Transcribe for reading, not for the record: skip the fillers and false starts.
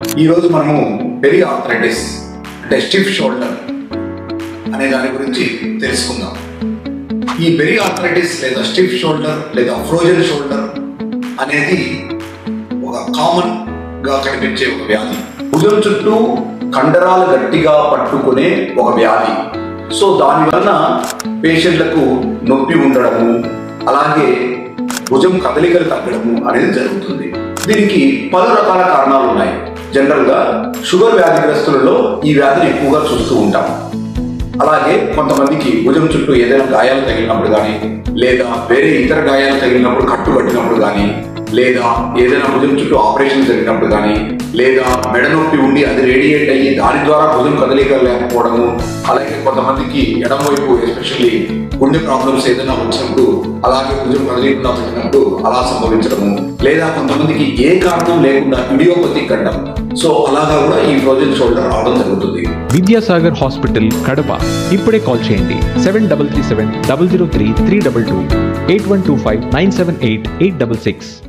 ఈరోజు మనము peri arthritis అంటే స్టిఫ్ షోల్డర్ అనే దాని గురించి తెలుసుకుందాం. ఈ పెరి ఆర్థరైటిస్ లేదా స్టిఫ్ షోల్డర్ లేదా ఫ్రోజన్ షోల్డర్ అనేది ఒక కామన్ గా కనిపించే ఒక వ్యాధి. భుజం చుట్టూ కండరాలు గట్టిగా పట్టుకునే ఒక వ్యాధి. సో దానివల్ల పేషెంట్లకు నొప్పి ఉండడము, అలాగే భుజం కదలికలు తగ్గడము అనేది జరుగుతుంది. దీనికి పలు రకాల కారణాలు ఉన్నాయి. జనరల్ గా షుగర్ వ్యాధిగ్రస్తులలో ఈ వ్యాధిని ఎక్కువగా చూస్తూ ఉంటాం. అలాగే కొంతమందికి భుజం చుట్టూ ఏదైనా గాయాలు తగిలినప్పుడు కానీ, లేదా వేరే ఇతర గాయాలు తగిలినప్పుడు కట్టు కట్టినప్పుడు కానీ, లేదా ఏదైనా భుజం చుట్టూ ఆపరేషన్ జరిగినప్పుడు కానీ, లేదా మెడ నొప్పి ఉండి అది రేడియేట్ అయ్యి దాని ద్వారా భుజం కదలికలు లేకపోవడము, అలాగే కొంతమందికి ఎడమవైపు ఎస్పెషల్లీ గుండె ప్రాబ్లమ్స్ ఏదైనా వచ్చినప్పుడు అలాగే భుజం కదలికుండా పెట్టినప్పుడు అలా సంభవించడము, లేదా కొంతమందికి ఏ కారణం లేకుండా ఇడియోపతిక్ అంటాం, సో అలాగా కూడా ఈ ఫ్రోజన్ షోల్డర్ రావడం జరుగుతుంది. విద్యాసాగర్ హాస్పిటల్ కడప. ఇప్పుడే కాల్ చేయండి 7337 003 322 8125 978 866.